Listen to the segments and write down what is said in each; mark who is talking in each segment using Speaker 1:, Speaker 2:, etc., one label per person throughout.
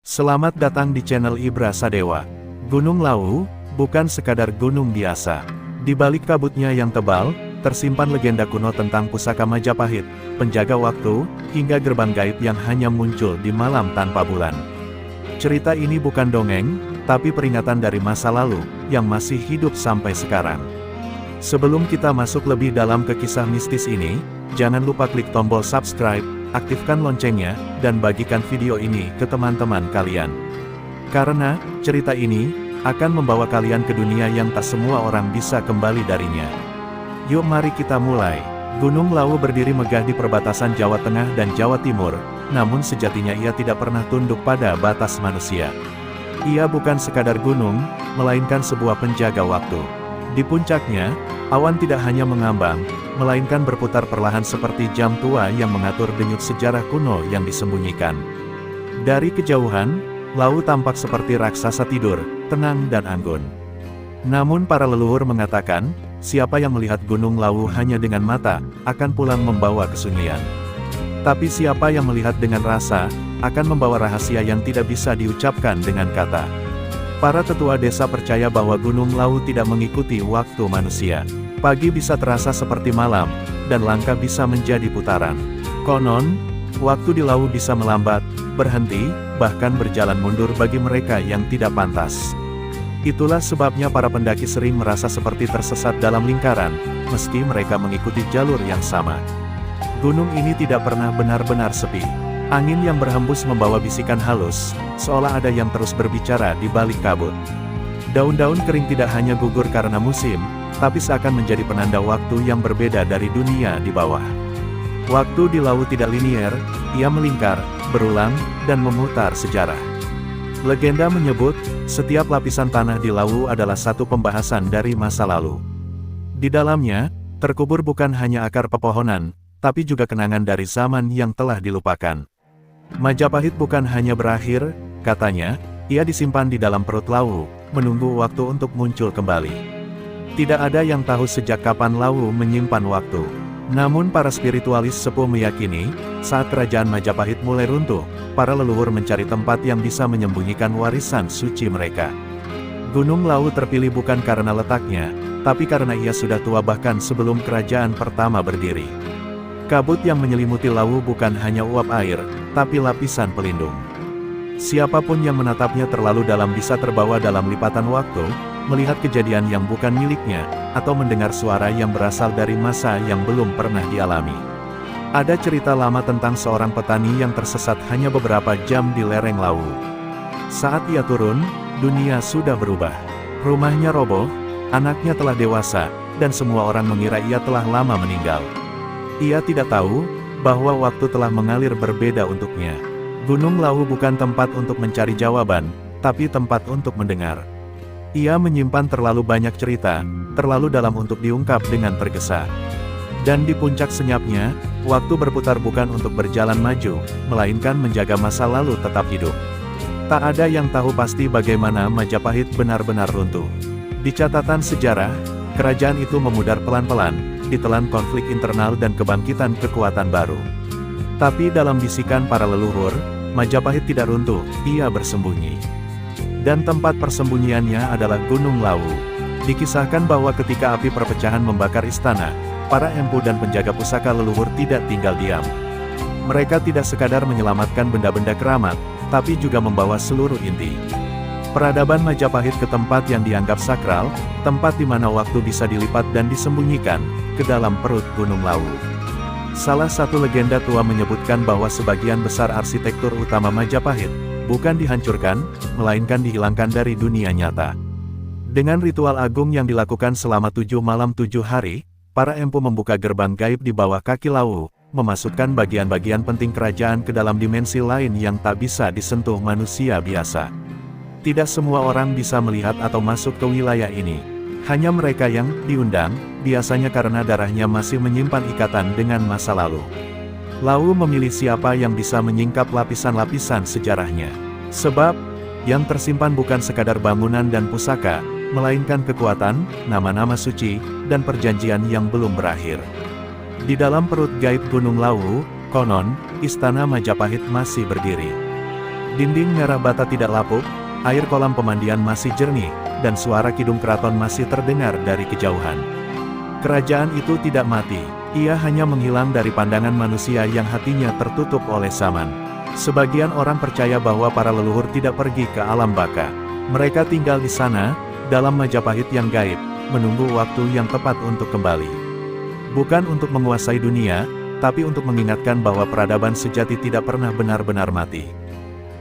Speaker 1: Selamat datang di channel Ibra Sadewa. Gunung Lawu, bukan sekadar gunung biasa. Di balik kabutnya yang tebal, tersimpan legenda kuno tentang pusaka Majapahit, penjaga waktu, hingga gerbang gaib yang hanya muncul di malam tanpa bulan. Cerita ini bukan dongeng, tapi peringatan dari masa lalu, yang masih hidup sampai sekarang. Sebelum kita masuk lebih dalam ke kisah mistis ini, jangan lupa klik tombol subscribe, aktifkan loncengnya, dan bagikan video ini ke teman-teman kalian. Karena, cerita ini, akan membawa kalian ke dunia yang tak semua orang bisa kembali darinya. Yuk mari kita mulai. Gunung Lawu berdiri megah di perbatasan Jawa Tengah dan Jawa Timur, namun sejatinya ia tidak pernah tunduk pada batas manusia. Ia bukan sekadar gunung, melainkan sebuah penjaga waktu. Di puncaknya, awan tidak hanya mengambang, melainkan berputar perlahan seperti jam tua yang mengatur denyut sejarah kuno yang disembunyikan. Dari kejauhan, Lawu tampak seperti raksasa tidur, tenang dan anggun. Namun para leluhur mengatakan, siapa yang melihat Gunung Lawu hanya dengan mata, akan pulang membawa kesunyian. Tapi siapa yang melihat dengan rasa, akan membawa rahasia yang tidak bisa diucapkan dengan kata. Para tetua desa percaya bahwa Gunung Lawu tidak mengikuti waktu manusia. Pagi bisa terasa seperti malam, dan langkah bisa menjadi putaran. Konon, waktu di Lawu bisa melambat, berhenti, bahkan berjalan mundur bagi mereka yang tidak pantas. Itulah sebabnya para pendaki sering merasa seperti tersesat dalam lingkaran, meski mereka mengikuti jalur yang sama. Gunung ini tidak pernah benar-benar sepi. Angin yang berhembus membawa bisikan halus, seolah ada yang terus berbicara di balik kabut. Daun-daun kering tidak hanya gugur karena musim, tapi seakan menjadi penanda waktu yang berbeda dari dunia di bawah. Waktu di Lawu tidak linier, ia melingkar, berulang, dan memutar sejarah. Legenda menyebut, setiap lapisan tanah di Lawu adalah satu pembahasan dari masa lalu. Di dalamnya, terkubur bukan hanya akar pepohonan, tapi juga kenangan dari zaman yang telah dilupakan. Majapahit bukan hanya berakhir, katanya, ia disimpan di dalam perut Lawu, menunggu waktu untuk muncul kembali. Tidak ada yang tahu sejak kapan Lawu menyimpan waktu. Namun para spiritualis sepuh meyakini, saat kerajaan Majapahit mulai runtuh, para leluhur mencari tempat yang bisa menyembunyikan warisan suci mereka. Gunung Lawu terpilih bukan karena letaknya, tapi karena ia sudah tua bahkan sebelum kerajaan pertama berdiri. Kabut yang menyelimuti Lawu bukan hanya uap air, tapi lapisan pelindung. Siapapun yang menatapnya terlalu dalam bisa terbawa dalam lipatan waktu, melihat kejadian yang bukan miliknya, atau mendengar suara yang berasal dari masa yang belum pernah dialami. Ada cerita lama tentang seorang petani yang tersesat hanya beberapa jam di lereng Lawu. Saat ia turun, dunia sudah berubah. Rumahnya roboh, anaknya telah dewasa, dan semua orang mengira ia telah lama meninggal. Ia tidak tahu, bahwa waktu telah mengalir berbeda untuknya. Gunung Lawu bukan tempat untuk mencari jawaban, tapi tempat untuk mendengar. Ia menyimpan terlalu banyak cerita, terlalu dalam untuk diungkap dengan tergesa. Dan di puncak senyapnya, waktu berputar bukan untuk berjalan maju, melainkan menjaga masa lalu tetap hidup. Tak ada yang tahu pasti bagaimana Majapahit benar-benar runtuh. Di catatan sejarah, kerajaan itu memudar pelan-pelan, ditelan konflik internal dan kebangkitan kekuatan baru. Tapi dalam bisikan para leluhur, Majapahit tidak runtuh, ia bersembunyi. Dan tempat persembunyiannya adalah Gunung Lawu. Dikisahkan bahwa ketika api perpecahan membakar istana, para empu dan penjaga pusaka leluhur tidak tinggal diam. Mereka tidak sekadar menyelamatkan benda-benda keramat, tapi juga membawa seluruh inti peradaban Majapahit ke tempat yang dianggap sakral, tempat di mana waktu bisa dilipat dan disembunyikan, ke dalam perut Gunung Lawu. Salah satu legenda tua menyebutkan bahwa sebagian besar arsitektur utama Majapahit, bukan dihancurkan, melainkan dihilangkan dari dunia nyata. Dengan ritual agung yang dilakukan selama 7 malam 7 hari, para empu membuka gerbang gaib di bawah kaki Lawu, memasukkan bagian-bagian penting kerajaan ke dalam dimensi lain yang tak bisa disentuh manusia biasa. Tidak semua orang bisa melihat atau masuk ke wilayah ini. Hanya mereka yang diundang, biasanya karena darahnya masih menyimpan ikatan dengan masa lalu. Lawu memilih siapa yang bisa menyingkap lapisan-lapisan sejarahnya. Sebab, yang tersimpan bukan sekadar bangunan dan pusaka, melainkan kekuatan, nama-nama suci, dan perjanjian yang belum berakhir. Di dalam perut gaib Gunung Lawu, konon, istana Majapahit masih berdiri. Dinding merah bata tidak lapuk, air kolam pemandian masih jernih, dan suara kidung keraton masih terdengar dari kejauhan. Kerajaan itu tidak mati, ia hanya menghilang dari pandangan manusia yang hatinya tertutup oleh zaman. Sebagian orang percaya bahwa para leluhur tidak pergi ke alam baka. Mereka tinggal di sana, dalam Majapahit yang gaib, menunggu waktu yang tepat untuk kembali. Bukan untuk menguasai dunia, tapi untuk mengingatkan bahwa peradaban sejati tidak pernah benar-benar mati.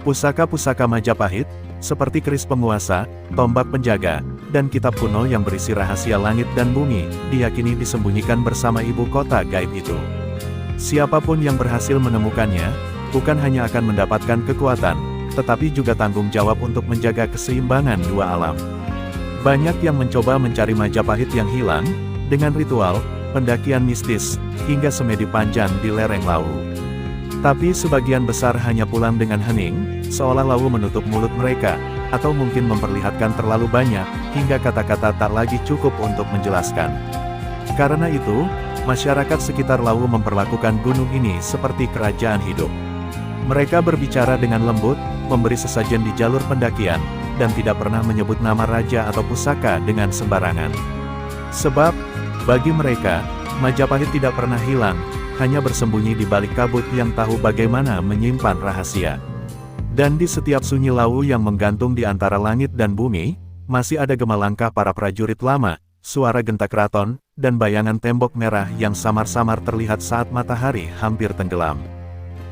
Speaker 1: Pusaka-pusaka Majapahit, seperti keris penguasa, tombak penjaga, dan kitab kuno yang berisi rahasia langit dan bumi, diyakini disembunyikan bersama ibu kota gaib itu. Siapapun yang berhasil menemukannya, bukan hanya akan mendapatkan kekuatan, tetapi juga tanggung jawab untuk menjaga keseimbangan dua alam. Banyak yang mencoba mencari Majapahit yang hilang, dengan ritual, pendakian mistis, hingga semedi panjang di lereng Lawu. Tapi sebagian besar hanya pulang dengan hening, seolah Lawu menutup mulut mereka, atau mungkin memperlihatkan terlalu banyak, hingga kata-kata tak lagi cukup untuk menjelaskan. Karena itu, masyarakat sekitar Lawu memperlakukan gunung ini seperti kerajaan hidup. Mereka berbicara dengan lembut, memberi sesajen di jalur pendakian, dan tidak pernah menyebut nama raja atau pusaka dengan sembarangan. Sebab, bagi mereka, Majapahit tidak pernah hilang, hanya bersembunyi di balik kabut yang tahu bagaimana menyimpan rahasia. Dan di setiap sunyi Lawu yang menggantung di antara langit dan bumi, masih ada gema langkah para prajurit lama, suara genta keraton, dan bayangan tembok merah yang samar-samar terlihat saat matahari hampir tenggelam.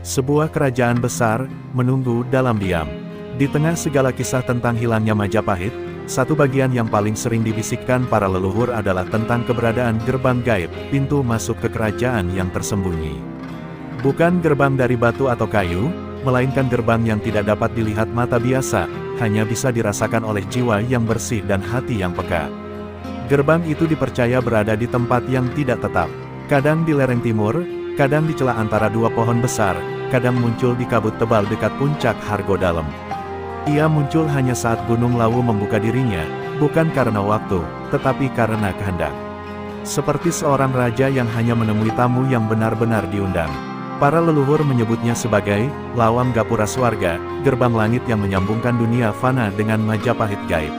Speaker 1: Sebuah kerajaan besar, menunggu dalam diam. Di tengah segala kisah tentang hilangnya Majapahit, satu bagian yang paling sering dibisikkan para leluhur adalah tentang keberadaan gerbang gaib, pintu masuk ke kerajaan yang tersembunyi. Bukan gerbang dari batu atau kayu, melainkan gerbang yang tidak dapat dilihat mata biasa, hanya bisa dirasakan oleh jiwa yang bersih dan hati yang peka. Gerbang itu dipercaya berada di tempat yang tidak tetap. Kadang di lereng timur, kadang di celah antara dua pohon besar, kadang muncul di kabut tebal dekat puncak Hargodalem. Ia muncul hanya saat Gunung Lawu membuka dirinya, bukan karena waktu, tetapi karena kehendak. Seperti seorang raja yang hanya menemui tamu yang benar-benar diundang. Para leluhur menyebutnya sebagai Lawang Gapura Swarga, gerbang langit yang menyambungkan dunia fana dengan Majapahit gaib.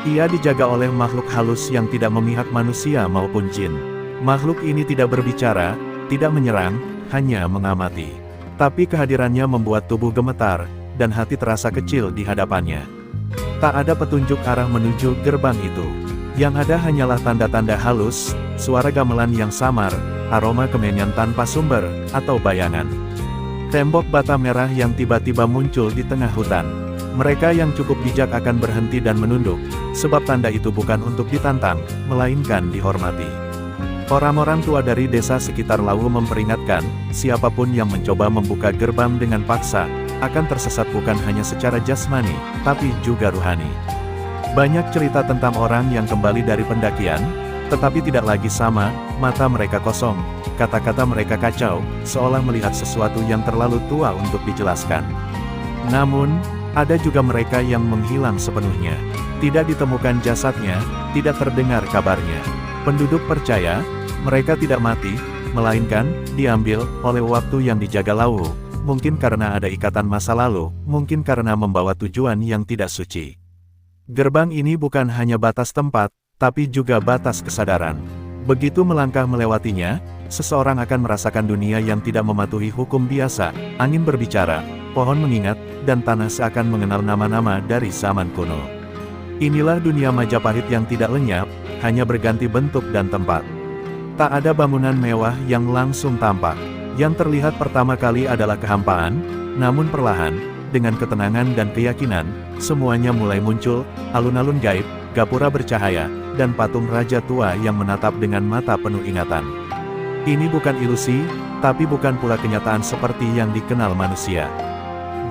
Speaker 1: Ia dijaga oleh makhluk halus yang tidak memihak manusia maupun jin. Makhluk ini tidak berbicara, tidak menyerang, hanya mengamati. Tapi kehadirannya membuat tubuh gemetar, dan hati terasa kecil di hadapannya. Tak ada petunjuk arah menuju gerbang itu. Yang ada hanyalah tanda-tanda halus, suara gamelan yang samar, aroma kemenyan tanpa sumber, atau bayangan. Tembok bata merah yang tiba-tiba muncul di tengah hutan. Mereka yang cukup bijak akan berhenti dan menunduk, sebab tanda itu bukan untuk ditantang, melainkan dihormati. Orang-orang tua dari desa sekitar Lawu memperingatkan, siapapun yang mencoba membuka gerbang dengan paksa, akan tersesat bukan hanya secara jasmani, tapi juga rohani. Banyak cerita tentang orang yang kembali dari pendakian, tetapi tidak lagi sama, mata mereka kosong, kata-kata mereka kacau, seolah melihat sesuatu yang terlalu tua untuk dijelaskan. Namun, ada juga mereka yang menghilang sepenuhnya. Tidak ditemukan jasadnya, tidak terdengar kabarnya. Penduduk percaya, mereka tidak mati, melainkan diambil oleh waktu yang dijaga Lawu, mungkin karena ada ikatan masa lalu, mungkin karena membawa tujuan yang tidak suci. Gerbang ini bukan hanya batas tempat, tapi juga batas kesadaran. Begitu melangkah melewatinya, seseorang akan merasakan dunia yang tidak mematuhi hukum biasa, angin berbicara, pohon mengingat, dan tanah seakan mengenal nama-nama dari zaman kuno. Inilah dunia Majapahit yang tidak lenyap, hanya berganti bentuk dan tempat. Tak ada bangunan mewah yang langsung tampak. Yang terlihat pertama kali adalah kehampaan, namun perlahan, dengan ketenangan dan keyakinan, semuanya mulai muncul, alun-alun gaib, gapura bercahaya, dan patung raja tua yang menatap dengan mata penuh ingatan. Ini bukan ilusi, tapi bukan pula kenyataan seperti yang dikenal manusia.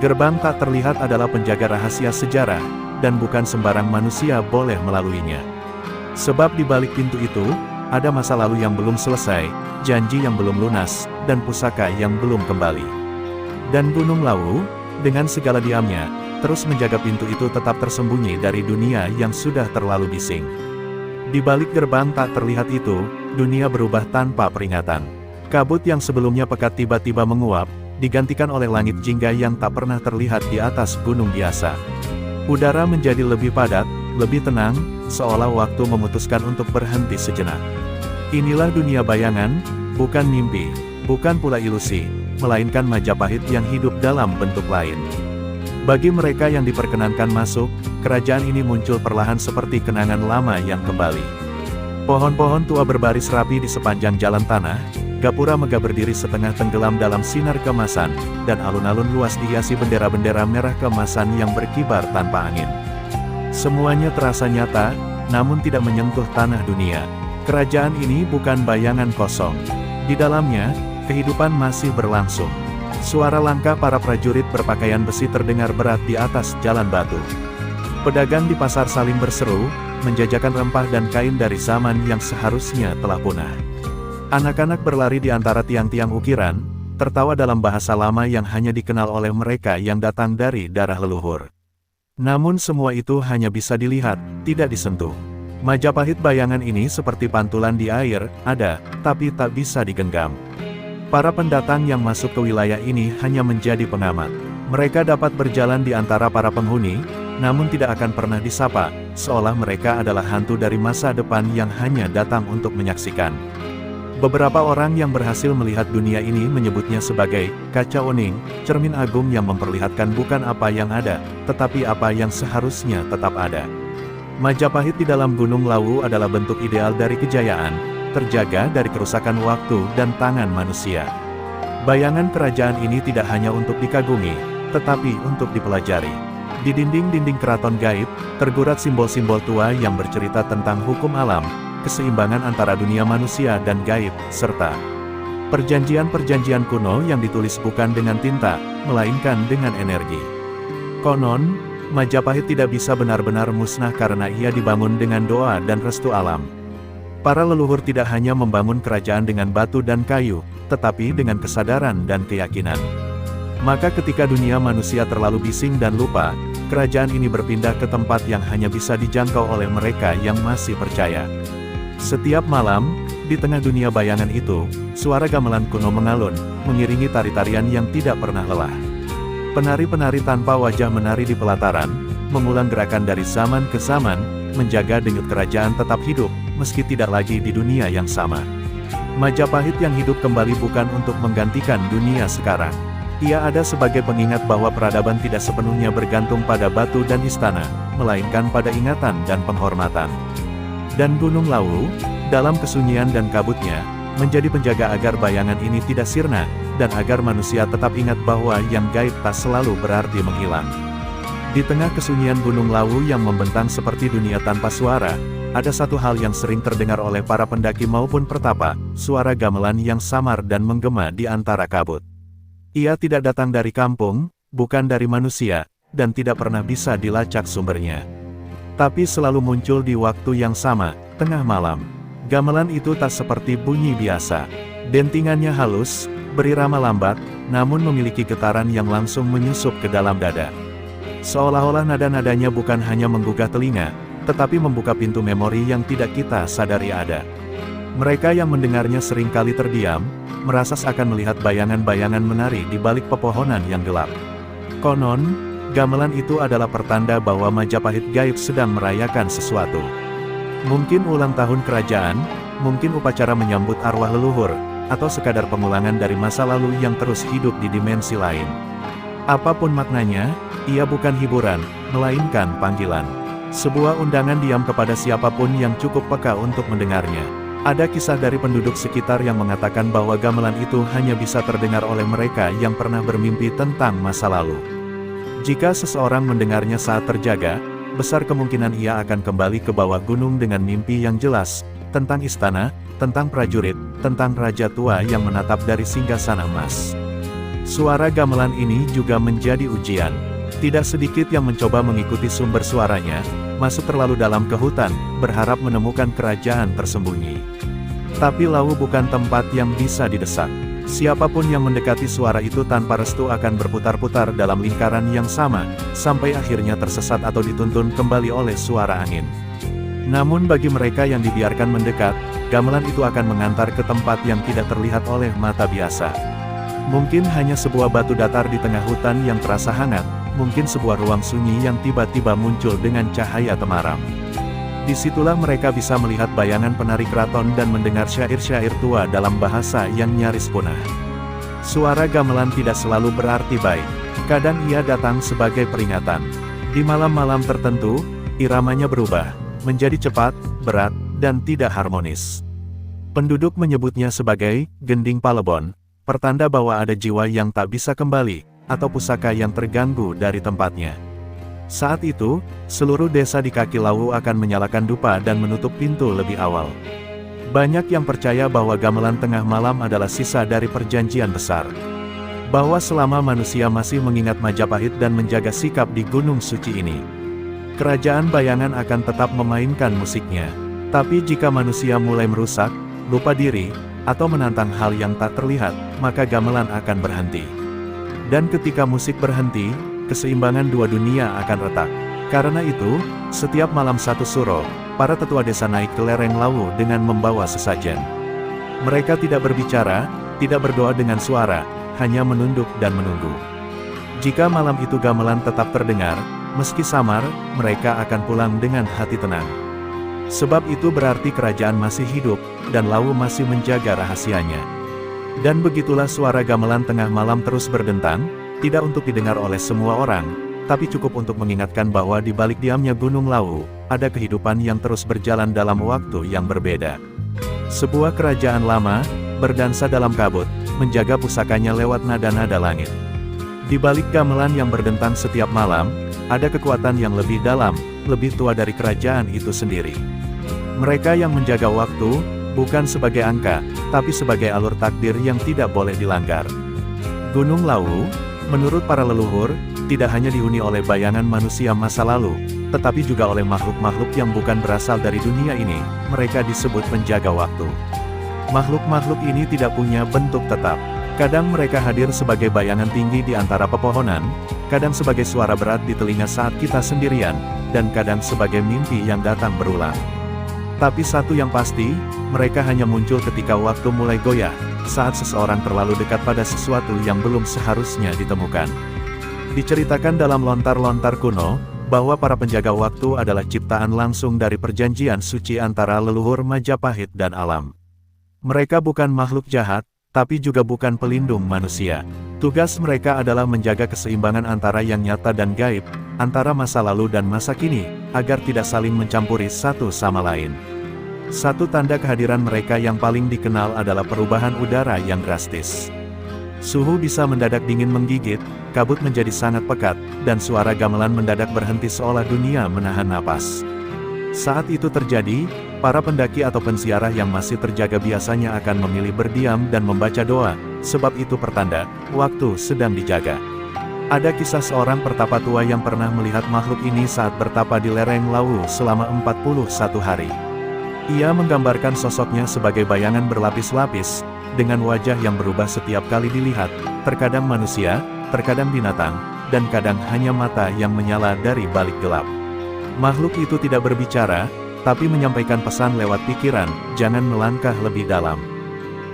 Speaker 1: Gerbang tak terlihat adalah penjaga rahasia sejarah, dan bukan sembarang manusia boleh melaluinya. Sebab di balik pintu itu, ada masa lalu yang belum selesai, janji yang belum lunas, dan pusaka yang belum kembali. Dan Gunung Lawu, dengan segala diamnya, terus menjaga pintu itu tetap tersembunyi dari dunia yang sudah terlalu bising. Di balik gerbang tak terlihat itu, dunia berubah tanpa peringatan. Kabut yang sebelumnya pekat tiba-tiba menguap, digantikan oleh langit jingga yang tak pernah terlihat di atas gunung biasa. Udara menjadi lebih padat, lebih tenang, seolah waktu memutuskan untuk berhenti sejenak. Inilah dunia bayangan, bukan mimpi, bukan pula ilusi, melainkan Majapahit yang hidup dalam bentuk lain. Bagi mereka yang diperkenankan masuk, kerajaan ini muncul perlahan seperti kenangan lama yang kembali. Pohon-pohon tua berbaris rapi di sepanjang jalan tanah, gapura megah berdiri setengah tenggelam dalam sinar keemasan, dan alun-alun luas dihiasi bendera-bendera merah keemasan yang berkibar tanpa angin. Semuanya terasa nyata, namun tidak menyentuh tanah dunia. Kerajaan ini bukan bayangan kosong. Di dalamnya, kehidupan masih berlangsung. Suara langkah para prajurit berpakaian besi terdengar berat di atas jalan batu. Pedagang di pasar saling berseru, menjajakan rempah dan kain dari zaman yang seharusnya telah punah. Anak-anak berlari di antara tiang-tiang ukiran, tertawa dalam bahasa lama yang hanya dikenal oleh mereka yang datang dari darah leluhur. Namun semua itu hanya bisa dilihat, tidak disentuh. Majapahit bayangan ini seperti pantulan di air, ada, tapi tak bisa digenggam. Para pendatang yang masuk ke wilayah ini hanya menjadi pengamat. Mereka dapat berjalan di antara para penghuni, namun tidak akan pernah disapa, seolah mereka adalah hantu dari masa depan yang hanya datang untuk menyaksikan. Beberapa orang yang berhasil melihat dunia ini menyebutnya sebagai kaca oning, cermin agung yang memperlihatkan bukan apa yang ada, tetapi apa yang seharusnya tetap ada. Majapahit di dalam Gunung Lawu adalah bentuk ideal dari kejayaan, terjaga dari kerusakan waktu dan tangan manusia. Bayangan kerajaan ini tidak hanya untuk dikagumi, tetapi untuk dipelajari. Di dinding-dinding keraton gaib, tergurat simbol-simbol tua yang bercerita tentang hukum alam, keseimbangan antara dunia manusia dan gaib, serta perjanjian-perjanjian kuno yang ditulis bukan dengan tinta, melainkan dengan energi. Konon, Majapahit tidak bisa benar-benar musnah karena ia dibangun dengan doa dan restu alam. Para leluhur tidak hanya membangun kerajaan dengan batu dan kayu, tetapi dengan kesadaran dan keyakinan. Maka ketika dunia manusia terlalu bising dan lupa, kerajaan ini berpindah ke tempat yang hanya bisa dijangkau oleh mereka yang masih percaya. Setiap malam, di tengah dunia bayangan itu, suara gamelan kuno mengalun, mengiringi tari-tarian yang tidak pernah lelah. Penari-penari tanpa wajah menari di pelataran, mengulang gerakan dari zaman ke zaman, menjaga denyut kerajaan tetap hidup, meski tidak lagi di dunia yang sama. Majapahit yang hidup kembali bukan untuk menggantikan dunia sekarang. Ia ada sebagai pengingat bahwa peradaban tidak sepenuhnya bergantung pada batu dan istana, melainkan pada ingatan dan penghormatan. Dan Gunung Lawu, dalam kesunyian dan kabutnya, menjadi penjaga agar bayangan ini tidak sirna, dan agar manusia tetap ingat bahwa yang gaib tak selalu berarti menghilang. Di tengah kesunyian Gunung Lawu yang membentang seperti dunia tanpa suara, ada satu hal yang sering terdengar oleh para pendaki maupun pertapa, suara gamelan yang samar dan menggema di antara kabut. Ia tidak datang dari kampung, bukan dari manusia, dan tidak pernah bisa dilacak sumbernya. Tapi selalu muncul di waktu yang sama, tengah malam. Gamelan itu tak seperti bunyi biasa. Dentingannya halus, berirama lambat, namun memiliki getaran yang langsung menyusup ke dalam dada. Seolah-olah nada-nadanya bukan hanya menggugah telinga, tetapi membuka pintu memori yang tidak kita sadari ada. Mereka yang mendengarnya seringkali terdiam, merasa seakan melihat bayangan-bayangan menari di balik pepohonan yang gelap. Konon, gamelan itu adalah pertanda bahwa Majapahit gaib sedang merayakan sesuatu. Mungkin ulang tahun kerajaan, mungkin upacara menyambut arwah leluhur, atau sekadar pengulangan dari masa lalu yang terus hidup di dimensi lain. Apapun maknanya, ia bukan hiburan, melainkan panggilan. Sebuah undangan diam kepada siapapun yang cukup peka untuk mendengarnya. Ada kisah dari penduduk sekitar yang mengatakan bahwa gamelan itu hanya bisa terdengar oleh mereka yang pernah bermimpi tentang masa lalu. Jika seseorang mendengarnya saat terjaga, besar kemungkinan ia akan kembali ke bawah gunung dengan mimpi yang jelas, tentang istana, tentang prajurit, tentang raja tua yang menatap dari singgasana emas. Suara gamelan ini juga menjadi ujian. Tidak sedikit yang mencoba mengikuti sumber suaranya, masuk terlalu dalam ke hutan, berharap menemukan kerajaan tersembunyi. Tapi Lawu bukan tempat yang bisa didesak. Siapapun yang mendekati suara itu tanpa restu akan berputar-putar dalam lingkaran yang sama, sampai akhirnya tersesat atau dituntun kembali oleh suara angin. Namun bagi mereka yang dibiarkan mendekat, gamelan itu akan mengantar ke tempat yang tidak terlihat oleh mata biasa. Mungkin hanya sebuah batu datar di tengah hutan yang terasa hangat, mungkin sebuah ruang sunyi yang tiba-tiba muncul dengan cahaya temaram. Disitulah mereka bisa melihat bayangan penari keraton dan mendengar syair-syair tua dalam bahasa yang nyaris punah. Suara gamelan tidak selalu berarti baik. Kadang ia datang sebagai peringatan. Di malam-malam tertentu, iramanya berubah, menjadi cepat, berat, dan tidak harmonis. Penduduk menyebutnya sebagai gending Palebon, pertanda bahwa ada jiwa yang tak bisa kembali, atau pusaka yang terganggu dari tempatnya. Saat itu, seluruh desa di kaki Lawu akan menyalakan dupa dan menutup pintu lebih awal. Banyak yang percaya bahwa gamelan tengah malam adalah sisa dari perjanjian besar. Bahwa selama manusia masih mengingat Majapahit dan menjaga sikap di Gunung Suci ini, kerajaan bayangan akan tetap memainkan musiknya. Tapi jika manusia mulai merusak, lupa diri, atau menantang hal yang tak terlihat, maka gamelan akan berhenti. Dan ketika musik berhenti, keseimbangan dua dunia akan retak. Karena itu, setiap malam satu suro, para tetua desa naik ke lereng Lawu dengan membawa sesajen. Mereka tidak berbicara, tidak berdoa dengan suara, hanya menunduk dan menunggu. Jika malam itu gamelan tetap terdengar, meski samar, mereka akan pulang dengan hati tenang. Sebab itu berarti kerajaan masih hidup, dan Lawu masih menjaga rahasianya. Dan begitulah suara gamelan tengah malam terus berdentang, tidak untuk didengar oleh semua orang, tapi cukup untuk mengingatkan bahwa di balik diamnya Gunung Lawu, ada kehidupan yang terus berjalan dalam waktu yang berbeda. Sebuah kerajaan lama, berdansa dalam kabut, menjaga pusakanya lewat nada-nada langit. Di balik gamelan yang berdentang setiap malam, ada kekuatan yang lebih dalam, lebih tua dari kerajaan itu sendiri. Mereka yang menjaga waktu, bukan sebagai angka, tapi sebagai alur takdir yang tidak boleh dilanggar. Gunung Lawu, menurut para leluhur, tidak hanya dihuni oleh bayangan manusia masa lalu, tetapi juga oleh makhluk-makhluk yang bukan berasal dari dunia ini. Mereka disebut penjaga waktu. Makhluk-makhluk ini tidak punya bentuk tetap. Kadang mereka hadir sebagai bayangan tinggi di antara pepohonan, kadang sebagai suara berat di telinga saat kita sendirian, dan kadang sebagai mimpi yang datang berulang. Tapi satu yang pasti, mereka hanya muncul ketika waktu mulai goyah, saat seseorang terlalu dekat pada sesuatu yang belum seharusnya ditemukan. Diceritakan dalam lontar-lontar kuno, bahwa para penjaga waktu adalah ciptaan langsung dari perjanjian suci antara leluhur Majapahit dan alam. Mereka bukan makhluk jahat, tapi juga bukan pelindung manusia. Tugas mereka adalah menjaga keseimbangan antara yang nyata dan gaib, antara masa lalu dan masa kini, agar tidak saling mencampuri satu sama lain. Satu tanda kehadiran mereka yang paling dikenal adalah perubahan udara yang drastis. Suhu bisa mendadak dingin menggigit, kabut menjadi sangat pekat, dan suara gamelan mendadak berhenti seolah dunia menahan napas. Saat itu terjadi, para pendaki atau penziarah yang masih terjaga biasanya akan memilih berdiam dan membaca doa, sebab itu pertanda, waktu sedang dijaga. Ada kisah seorang pertapa tua yang pernah melihat makhluk ini saat bertapa di lereng Lawu selama 41 hari. Ia menggambarkan sosoknya sebagai bayangan berlapis-lapis, dengan wajah yang berubah setiap kali dilihat, terkadang manusia, terkadang binatang, dan kadang hanya mata yang menyala dari balik gelap. Makhluk itu tidak berbicara, tapi menyampaikan pesan lewat pikiran, jangan melangkah lebih dalam.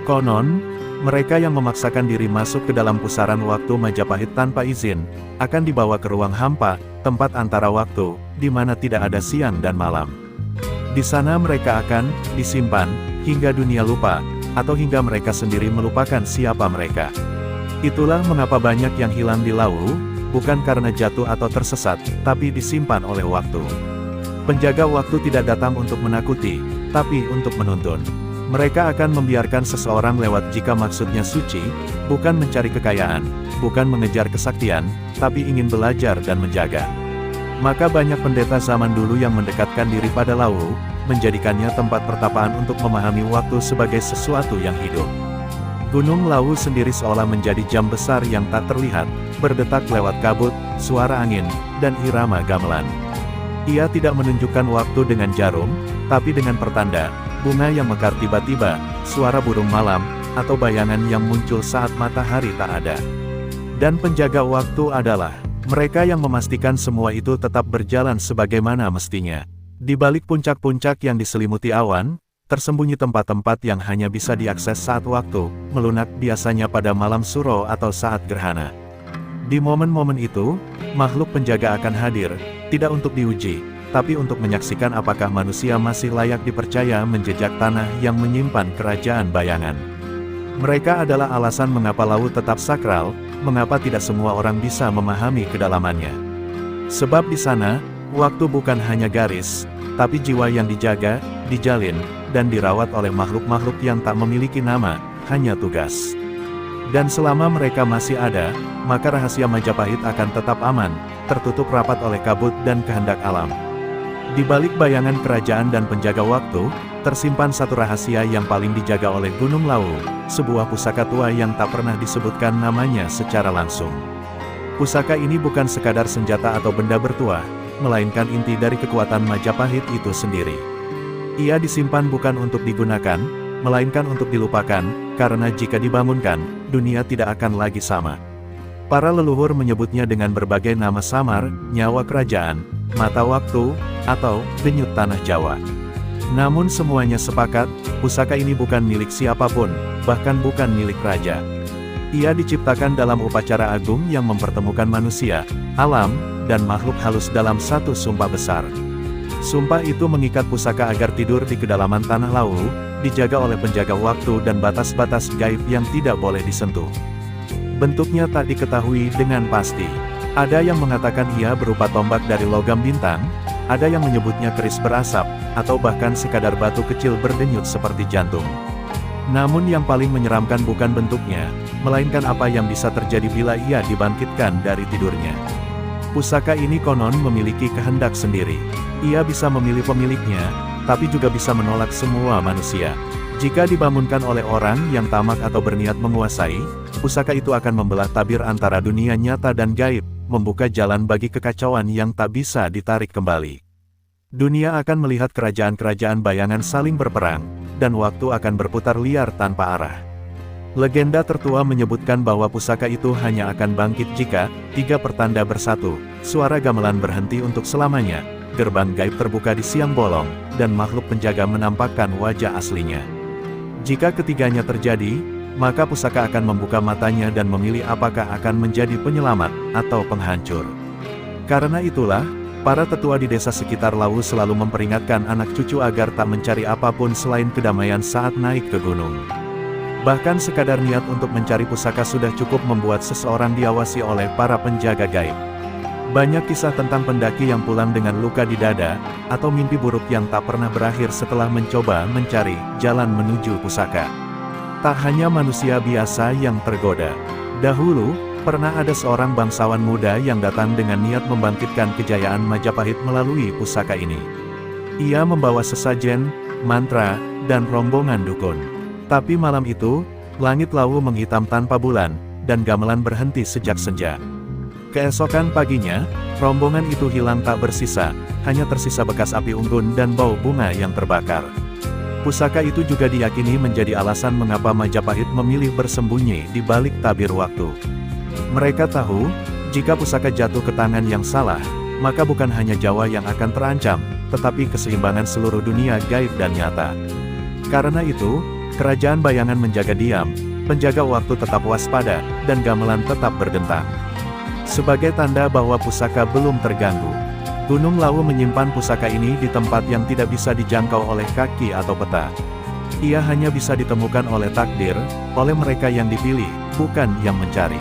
Speaker 1: Konon, mereka yang memaksakan diri masuk ke dalam pusaran waktu Majapahit tanpa izin, akan dibawa ke ruang hampa, tempat antara waktu, di mana tidak ada siang dan malam. Di sana mereka akan disimpan, hingga dunia lupa, atau hingga mereka sendiri melupakan siapa mereka. Itulah mengapa banyak yang hilang di Lawu, bukan karena jatuh atau tersesat, tapi disimpan oleh waktu. Penjaga waktu tidak datang untuk menakuti, tapi untuk menuntun. Mereka akan membiarkan seseorang lewat jika maksudnya suci, bukan mencari kekayaan, bukan mengejar kesaktian, tapi ingin belajar dan menjaga. Maka banyak pendeta zaman dulu yang mendekatkan diri pada Lawu, menjadikannya tempat pertapaan untuk memahami waktu sebagai sesuatu yang hidup. Gunung Lawu sendiri seolah menjadi jam besar yang tak terlihat, berdetak lewat kabut, suara angin, dan irama gamelan. Ia tidak menunjukkan waktu dengan jarum, tapi dengan pertanda, bunga yang mekar tiba-tiba, suara burung malam, atau bayangan yang muncul saat matahari tak ada. Dan penjaga waktu adalah mereka yang memastikan semua itu tetap berjalan sebagaimana mestinya. Di balik puncak-puncak yang diselimuti awan, tersembunyi tempat-tempat yang hanya bisa diakses saat waktu melunak, biasanya pada malam suro atau saat gerhana. Di momen-momen itu, makhluk penjaga akan hadir, tidak untuk diuji, tapi untuk menyaksikan apakah manusia masih layak dipercaya menjejak tanah yang menyimpan kerajaan bayangan. Mereka adalah alasan mengapa laut tetap sakral, mengapa tidak semua orang bisa memahami kedalamannya. Sebab di sana, waktu bukan hanya garis, tapi jiwa yang dijaga, dijalin, dan dirawat oleh makhluk-makhluk yang tak memiliki nama, hanya tugas. Dan selama mereka masih ada, maka rahasia Majapahit akan tetap aman, tertutup rapat oleh kabut dan kehendak alam. Di balik bayangan kerajaan dan penjaga waktu, tersimpan satu rahasia yang paling dijaga oleh Gunung Lawu, sebuah pusaka tua yang tak pernah disebutkan namanya secara langsung. Pusaka ini bukan sekadar senjata atau benda bertuah, melainkan inti dari kekuatan Majapahit itu sendiri. Ia disimpan bukan untuk digunakan, melainkan untuk dilupakan, karena jika dibangunkan, dunia tidak akan lagi sama. Para leluhur menyebutnya dengan berbagai nama samar, nyawa kerajaan, mata waktu, atau denyut tanah Jawa. Namun semuanya sepakat, pusaka ini bukan milik siapapun, bahkan bukan milik raja. Ia diciptakan dalam upacara agung yang mempertemukan manusia, alam, dan makhluk halus dalam satu sumpah besar. Sumpah itu mengikat pusaka agar tidur di kedalaman tanah Lawu, dijaga oleh penjaga waktu dan batas-batas gaib yang tidak boleh disentuh. Bentuknya tak diketahui dengan pasti. Ada yang mengatakan ia berupa tombak dari logam bintang, ada yang menyebutnya keris berasap, atau bahkan sekadar batu kecil berdenyut seperti jantung. Namun yang paling menyeramkan bukan bentuknya, melainkan apa yang bisa terjadi bila ia dibangkitkan dari tidurnya. Pusaka ini konon memiliki kehendak sendiri. Ia bisa memilih pemiliknya, tapi juga bisa menolak semua manusia. Jika dibangunkan oleh orang yang tamak atau berniat menguasai, pusaka itu akan membelah tabir antara dunia nyata dan gaib, membuka jalan bagi kekacauan yang tak bisa ditarik kembali. Dunia akan melihat kerajaan-kerajaan bayangan saling berperang, dan waktu akan berputar liar tanpa arah. Legenda tertua menyebutkan bahwa pusaka itu hanya akan bangkit jika tiga pertanda bersatu, suara gamelan berhenti untuk selamanya, gerbang gaib terbuka di siang bolong, dan makhluk penjaga menampakkan wajah aslinya. Jika ketiganya terjadi, maka pusaka akan membuka matanya dan memilih apakah akan menjadi penyelamat atau penghancur. Karena itulah, para tetua di desa sekitar Lawu selalu memperingatkan anak cucu agar tak mencari apapun selain kedamaian saat naik ke gunung. Bahkan sekadar niat untuk mencari pusaka sudah cukup membuat seseorang diawasi oleh para penjaga gaib. Banyak kisah tentang pendaki yang pulang dengan luka di dada, atau mimpi buruk yang tak pernah berakhir setelah mencoba mencari jalan menuju pusaka. Tak hanya manusia biasa yang tergoda. Dahulu, pernah ada seorang bangsawan muda yang datang dengan niat membangkitkan kejayaan Majapahit melalui pusaka ini. Ia membawa sesajen, mantra, dan rombongan dukun. Tapi malam itu, langit Lawu menghitam tanpa bulan, dan gamelan berhenti sejak senja. Keesokan paginya, rombongan itu hilang tak bersisa, hanya tersisa bekas api unggun dan bau bunga yang terbakar. Pusaka itu juga diyakini menjadi alasan mengapa Majapahit memilih bersembunyi di balik tabir waktu. Mereka tahu, jika pusaka jatuh ke tangan yang salah, maka bukan hanya Jawa yang akan terancam, tetapi keseimbangan seluruh dunia gaib dan nyata. Karena itu, kerajaan bayangan menjaga diam, penjaga waktu tetap waspada, dan gamelan tetap berdentang. Sebagai tanda bahwa pusaka belum terganggu, Gunung Lawu menyimpan pusaka ini di tempat yang tidak bisa dijangkau oleh kaki atau peta. Ia hanya bisa ditemukan oleh takdir, oleh mereka yang dipilih, bukan yang mencari.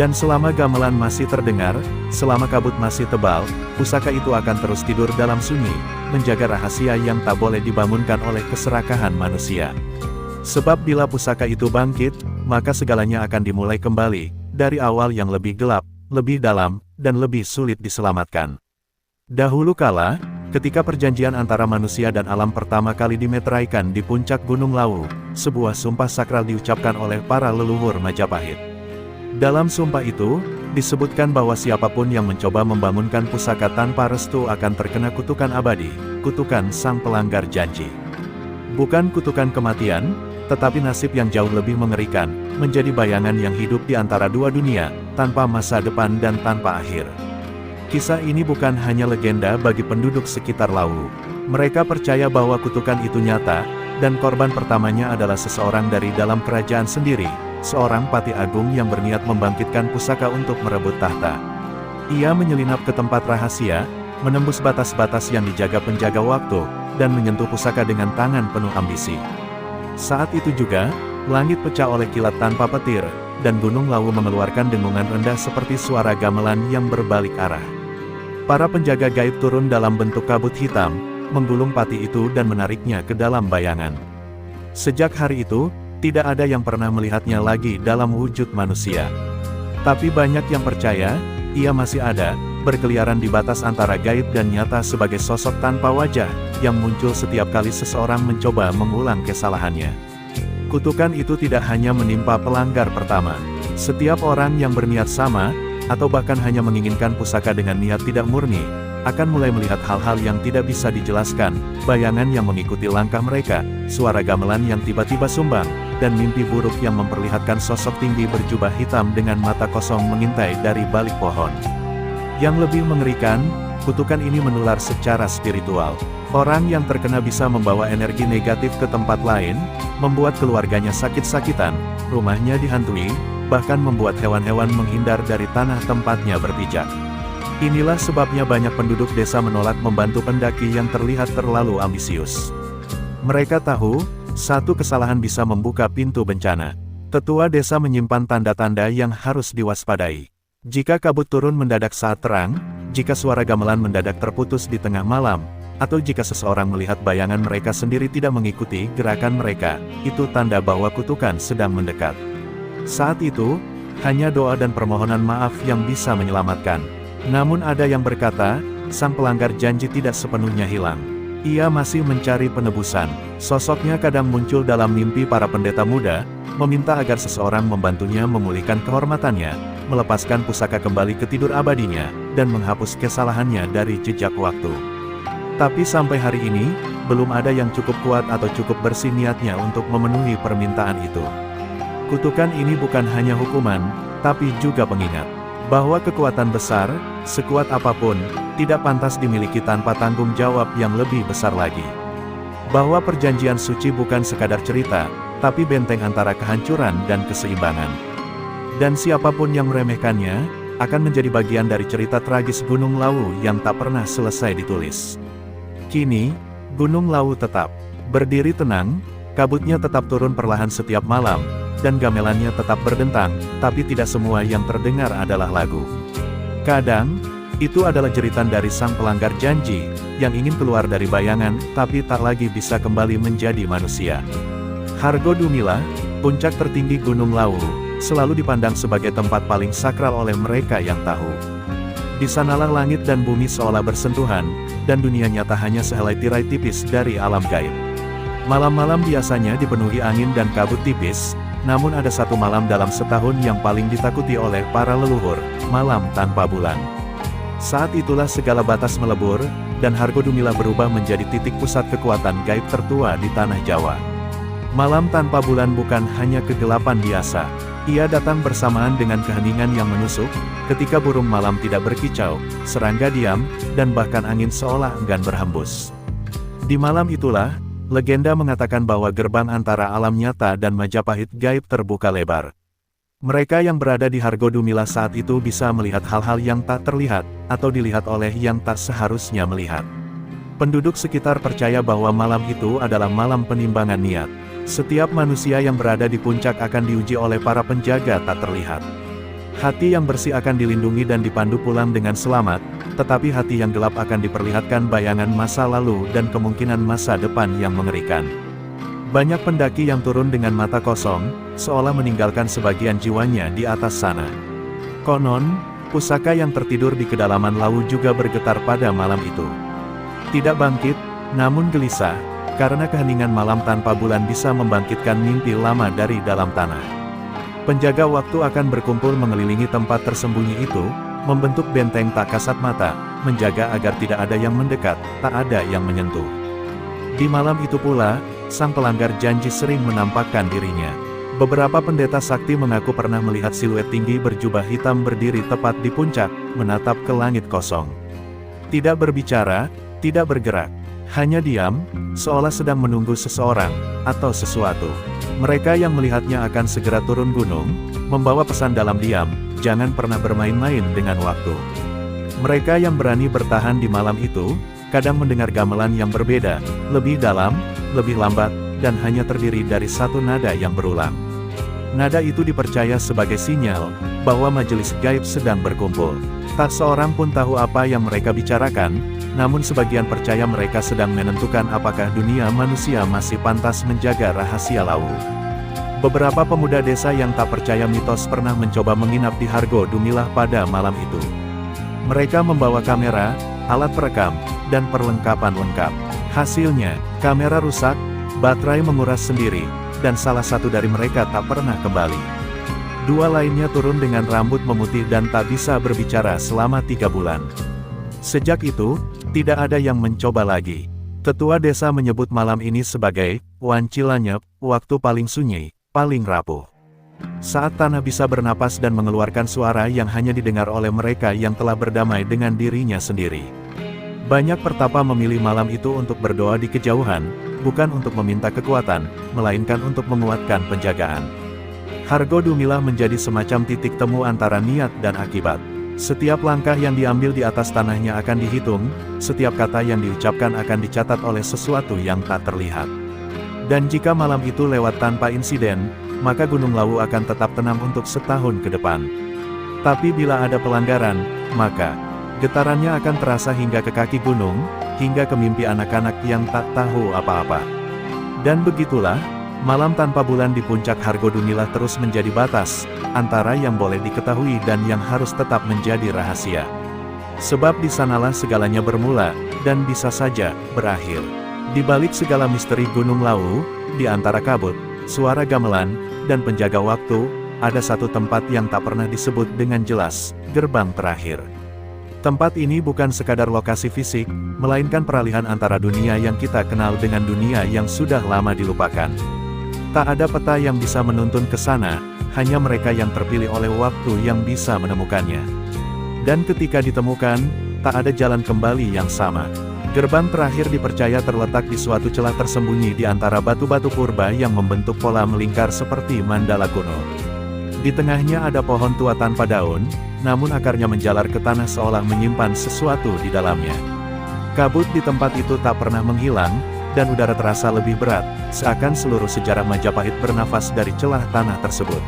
Speaker 1: Dan selama gamelan masih terdengar, selama kabut masih tebal, pusaka itu akan terus tidur dalam sunyi, menjaga rahasia yang tak boleh dibangunkan oleh keserakahan manusia. Sebab bila pusaka itu bangkit, maka segalanya akan dimulai kembali, dari awal yang lebih gelap, lebih dalam, dan lebih sulit diselamatkan. Dahulu kala, ketika perjanjian antara manusia dan alam pertama kali dimeteraikan di puncak Gunung Lawu, sebuah sumpah sakral diucapkan oleh para leluhur Majapahit. Dalam sumpah itu, disebutkan bahwa siapapun yang mencoba membangunkan pusaka tanpa restu akan terkena kutukan abadi, kutukan sang pelanggar janji. Bukan kutukan kematian, tetapi nasib yang jauh lebih mengerikan, menjadi bayangan yang hidup di antara dua dunia, tanpa masa depan dan tanpa akhir. Kisah ini bukan hanya legenda bagi penduduk sekitar Lawu, Mereka percaya bahwa kutukan itu nyata, dan korban pertamanya adalah seseorang dari dalam kerajaan sendiri, seorang Patih Agung yang berniat membangkitkan pusaka untuk merebut tahta. Ia menyelinap ke tempat rahasia, menembus batas-batas yang dijaga penjaga waktu, dan menyentuh pusaka dengan tangan penuh ambisi. Saat itu juga, langit pecah oleh kilat tanpa petir, dan Gunung Lawu mengeluarkan dengungan rendah seperti suara gamelan yang berbalik arah. Para penjaga gaib turun dalam bentuk kabut hitam, menggulung patih itu dan menariknya ke dalam bayangan. Sejak hari itu, tidak ada yang pernah melihatnya lagi dalam wujud manusia. Tapi banyak yang percaya, ia masih ada, berkeliaran di batas antara gaib dan nyata sebagai sosok tanpa wajah, yang muncul setiap kali seseorang mencoba mengulang kesalahannya. Kutukan itu tidak hanya menimpa pelanggar pertama. Setiap orang yang berniat sama, atau bahkan hanya menginginkan pusaka dengan niat tidak murni, akan mulai melihat hal-hal yang tidak bisa dijelaskan, bayangan yang mengikuti langkah mereka, suara gamelan yang tiba-tiba sumbang, dan mimpi buruk yang memperlihatkan sosok tinggi berjubah hitam dengan mata kosong mengintai dari balik pohon. Yang lebih mengerikan, kutukan ini menular secara spiritual. Orang yang terkena bisa membawa energi negatif ke tempat lain, membuat keluarganya sakit-sakitan, rumahnya dihantui, bahkan membuat hewan-hewan menghindar dari tanah tempatnya berpijak. Inilah sebabnya banyak penduduk desa menolak membantu pendaki yang terlihat terlalu ambisius. Mereka tahu, satu kesalahan bisa membuka pintu bencana. Tetua desa menyimpan tanda-tanda yang harus diwaspadai. Jika kabut turun mendadak saat terang, jika suara gamelan mendadak terputus di tengah malam, atau jika seseorang melihat bayangan mereka sendiri tidak mengikuti gerakan mereka, itu tanda bahwa kutukan sedang mendekat. Saat itu, hanya doa dan permohonan maaf yang bisa menyelamatkan. Namun ada yang berkata, sang pelanggar janji tidak sepenuhnya hilang. Ia masih mencari penebusan. Sosoknya kadang muncul dalam mimpi para pendeta muda, meminta agar seseorang membantunya memulihkan kehormatannya, melepaskan pusaka kembali ke tidur abadinya, dan menghapus kesalahannya dari jejak waktu. Tapi sampai hari ini, belum ada yang cukup kuat atau cukup bersih niatnya untuk memenuhi permintaan itu. Kutukan ini bukan hanya hukuman, tapi juga pengingat bahwa kekuatan besar, sekuat apapun, tidak pantas dimiliki tanpa tanggung jawab yang lebih besar lagi. Bahwa perjanjian suci bukan sekadar cerita, tapi benteng antara kehancuran dan keseimbangan. Dan siapapun yang meremehkannya, akan menjadi bagian dari cerita tragis Gunung Lawu yang tak pernah selesai ditulis. Kini, Gunung Lawu tetap berdiri tenang, kabutnya tetap turun perlahan setiap malam, dan gamelannya tetap berdentang, tapi tidak semua yang terdengar adalah lagu. Kadang, itu adalah jeritan dari sang pelanggar janji, yang ingin keluar dari bayangan, tapi tak lagi bisa kembali menjadi manusia. Hargo Dumilah, puncak tertinggi Gunung Lawu, selalu dipandang sebagai tempat paling sakral oleh mereka yang tahu. Di sanalah langit dan bumi seolah bersentuhan, dan dunia nyata hanya sehelai tirai tipis dari alam gaib. Malam-malam biasanya dipenuhi angin dan kabut tipis, namun ada satu malam dalam setahun yang paling ditakuti oleh para leluhur, malam tanpa bulan. Saat itulah segala batas melebur, dan Hargo Dumilah berubah menjadi titik pusat kekuatan gaib tertua di tanah Jawa. Malam tanpa bulan bukan hanya kegelapan biasa. Ia datang bersamaan dengan keheningan yang menusuk, ketika burung malam tidak berkicau, serangga diam, dan bahkan angin seolah enggan berhembus. Di malam itulah, legenda mengatakan bahwa gerbang antara alam nyata dan Majapahit gaib terbuka lebar. Mereka yang berada di Hargo Dumilah saat itu bisa melihat hal-hal yang tak terlihat, atau dilihat oleh yang tak seharusnya melihat. Penduduk sekitar percaya bahwa malam itu adalah malam penimbangan niat. Setiap manusia yang berada di puncak akan diuji oleh para penjaga tak terlihat. Hati yang bersih akan dilindungi dan dipandu pulang dengan selamat, tetapi hati yang gelap akan diperlihatkan bayangan masa lalu dan kemungkinan masa depan yang mengerikan. Banyak pendaki yang turun dengan mata kosong, seolah meninggalkan sebagian jiwanya di atas sana. Konon, pusaka yang tertidur di kedalaman lawu juga bergetar pada malam itu. Tidak bangkit, namun gelisah, karena keheningan malam tanpa bulan bisa membangkitkan mimpi lama dari dalam tanah. Penjaga waktu akan berkumpul mengelilingi tempat tersembunyi itu, membentuk benteng tak kasat mata, menjaga agar tidak ada yang mendekat, tak ada yang menyentuh. Di malam itu pula, sang pelanggar janji sering menampakkan dirinya. Beberapa pendeta sakti mengaku pernah melihat siluet tinggi berjubah hitam berdiri tepat di puncak, menatap ke langit kosong. Tidak berbicara, tidak bergerak, Hanya diam, seolah sedang menunggu seseorang, atau sesuatu. Mereka yang melihatnya akan segera turun gunung, membawa pesan dalam diam, jangan pernah bermain-main dengan waktu. Mereka yang berani bertahan di malam itu, kadang mendengar gamelan yang berbeda, lebih dalam, lebih lambat, dan hanya terdiri dari satu nada yang berulang. Nada itu dipercaya sebagai sinyal, bahwa majelis gaib sedang berkumpul. Tak seorang pun tahu apa yang mereka bicarakan, namun sebagian percaya mereka sedang menentukan apakah dunia manusia masih pantas menjaga rahasia Lawu. Beberapa pemuda desa yang tak percaya mitos pernah mencoba menginap di Hargo Dumilah pada malam itu. Mereka membawa kamera, alat perekam, dan perlengkapan lengkap. Hasilnya, kamera rusak, baterai menguras sendiri, dan salah satu dari mereka tak pernah kembali. Dua lainnya turun dengan rambut memutih dan tak bisa berbicara selama 3 bulan. Sejak itu, tidak ada yang mencoba lagi. Tetua desa menyebut malam ini sebagai Wan Cilanyep, waktu paling sunyi, paling rapuh. Saat tanah bisa bernapas dan mengeluarkan suara yang hanya didengar oleh mereka yang telah berdamai dengan dirinya sendiri. Banyak pertapa memilih malam itu untuk berdoa di kejauhan, bukan untuk meminta kekuatan, melainkan untuk menguatkan penjagaan. Hargo Dumilah menjadi semacam titik temu antara niat dan akibat. Setiap langkah yang diambil di atas tanahnya akan dihitung, setiap kata yang diucapkan akan dicatat oleh sesuatu yang tak terlihat. Dan jika malam itu lewat tanpa insiden, maka Gunung Lawu akan tetap tenang untuk setahun ke depan. Tapi bila ada pelanggaran, maka getarannya akan terasa hingga ke kaki gunung, hingga ke mimpi anak-anak yang tak tahu apa-apa. Dan begitulah, malam tanpa bulan di puncak Hargo Dumilah terus menjadi batas, antara yang boleh diketahui dan yang harus tetap menjadi rahasia. Sebab di sanalah segalanya bermula, dan bisa saja berakhir. Di balik segala misteri Gunung Lawu, di antara kabut, suara gamelan, dan penjaga waktu, ada satu tempat yang tak pernah disebut dengan jelas, gerbang terakhir. Tempat ini bukan sekadar lokasi fisik, melainkan peralihan antara dunia yang kita kenal dengan dunia yang sudah lama dilupakan. Tak ada peta yang bisa menuntun ke sana, hanya mereka yang terpilih oleh waktu yang bisa menemukannya. Dan ketika ditemukan, tak ada jalan kembali yang sama. Gerbang terakhir dipercaya terletak di suatu celah tersembunyi di antara batu-batu purba yang membentuk pola melingkar seperti mandala kuno. Di tengahnya ada pohon tua tanpa daun, namun akarnya menjalar ke tanah seolah menyimpan sesuatu di dalamnya. Kabut di tempat itu tak pernah menghilang, dan udara terasa lebih berat, seakan seluruh sejarah Majapahit bernafas dari celah tanah tersebut.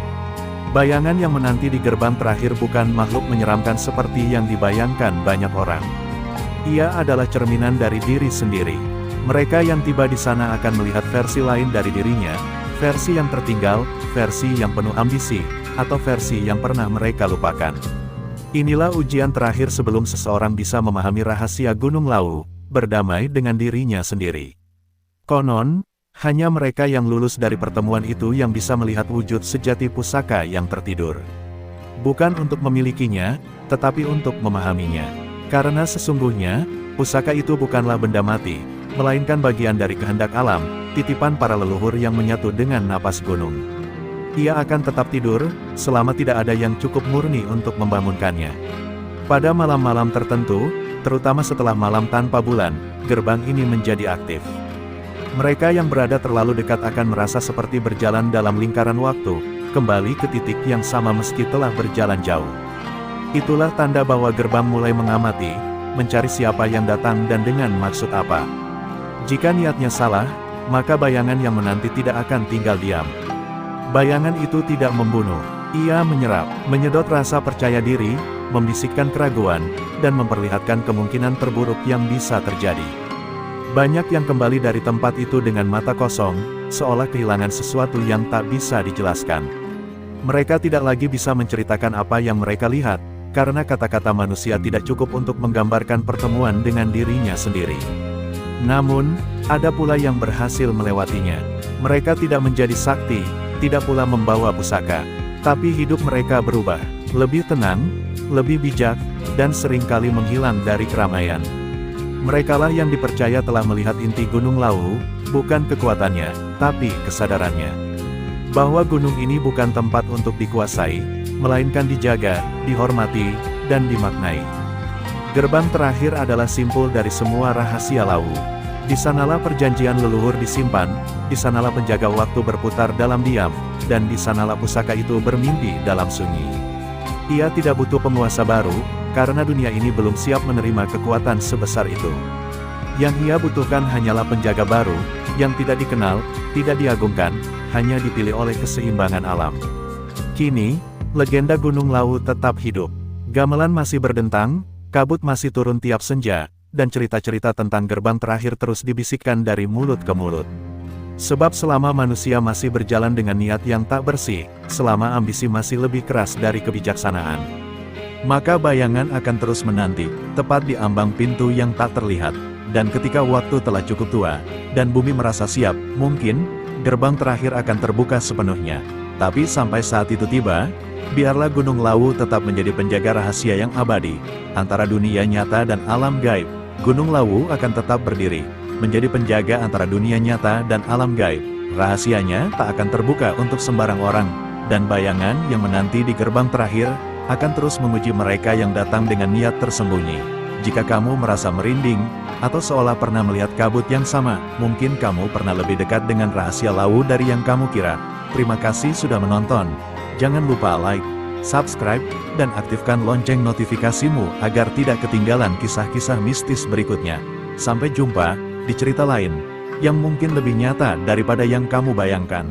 Speaker 1: Bayangan yang menanti di gerbang terakhir bukan makhluk menyeramkan seperti yang dibayangkan banyak orang. Ia adalah cerminan dari diri sendiri. Mereka yang tiba di sana akan melihat versi lain dari dirinya, versi yang tertinggal, versi yang penuh ambisi, atau versi yang pernah mereka lupakan. Inilah ujian terakhir sebelum seseorang bisa memahami rahasia Gunung Lawu, berdamai dengan dirinya sendiri. Konon, hanya mereka yang lulus dari pertemuan itu yang bisa melihat wujud sejati pusaka yang tertidur. Bukan untuk memilikinya, tetapi untuk memahaminya. Karena sesungguhnya, pusaka itu bukanlah benda mati, melainkan bagian dari kehendak alam, titipan para leluhur yang menyatu dengan napas gunung. Ia akan tetap tidur, selama tidak ada yang cukup murni untuk membangunkannya. Pada malam-malam tertentu, terutama setelah malam tanpa bulan, gerbang ini menjadi aktif. Mereka yang berada terlalu dekat akan merasa seperti berjalan dalam lingkaran waktu, kembali ke titik yang sama meski telah berjalan jauh. Itulah tanda bahwa gerbang mulai mengamati, mencari siapa yang datang dan dengan maksud apa. Jika niatnya salah, maka bayangan yang menanti tidak akan tinggal diam. Bayangan itu tidak membunuh, ia menyerap, menyedot rasa percaya diri, membisikkan keraguan, dan memperlihatkan kemungkinan terburuk yang bisa terjadi. Banyak yang kembali dari tempat itu dengan mata kosong, seolah kehilangan sesuatu yang tak bisa dijelaskan. Mereka tidak lagi bisa menceritakan apa yang mereka lihat, karena kata-kata manusia tidak cukup untuk menggambarkan pertemuan dengan dirinya sendiri. Namun, ada pula yang berhasil melewatinya. Mereka tidak menjadi sakti, tidak pula membawa pusaka, tapi hidup mereka berubah, lebih tenang, lebih bijak, dan seringkali menghilang dari keramaian. Merekalah yang dipercaya telah melihat inti Gunung Lawu, bukan kekuatannya, tapi kesadarannya. Bahwa gunung ini bukan tempat untuk dikuasai, melainkan dijaga, dihormati, dan dimaknai. Gerbang terakhir adalah simpul dari semua rahasia Lawu. Di sanalah perjanjian leluhur disimpan, di sanalah penjaga waktu berputar dalam diam, dan di sanalah pusaka itu bermimpi dalam sunyi. Ia tidak butuh penguasa baru, karena dunia ini belum siap menerima kekuatan sebesar itu. Yang ia butuhkan hanyalah penjaga baru, yang tidak dikenal, tidak diagungkan, hanya dipilih oleh keseimbangan alam. Kini, legenda Gunung Lawu tetap hidup. Gamelan masih berdentang, kabut masih turun tiap senja, dan cerita-cerita tentang gerbang terakhir terus dibisikkan dari mulut ke mulut. Sebab selama manusia masih berjalan dengan niat yang tak bersih, selama ambisi masih lebih keras dari kebijaksanaan, maka bayangan akan terus menanti, tepat di ambang pintu yang tak terlihat. Dan ketika waktu telah cukup tua, dan bumi merasa siap, mungkin, gerbang terakhir akan terbuka sepenuhnya. Tapi sampai saat itu tiba, biarlah Gunung Lawu tetap menjadi penjaga rahasia yang abadi, antara dunia nyata dan alam gaib. Gunung Lawu akan tetap berdiri, menjadi penjaga antara dunia nyata dan alam gaib. Rahasianya tak akan terbuka untuk sembarang orang, dan bayangan yang menanti di gerbang terakhir, akan terus menguji mereka yang datang dengan niat tersembunyi. Jika kamu merasa merinding, atau seolah pernah melihat kabut yang sama, mungkin kamu pernah lebih dekat dengan rahasia Lawu dari yang kamu kira. Terima kasih sudah menonton. Jangan lupa like, subscribe, dan aktifkan lonceng notifikasimu agar tidak ketinggalan kisah-kisah mistis berikutnya. Sampai jumpa di cerita lain, yang mungkin lebih nyata daripada yang kamu bayangkan.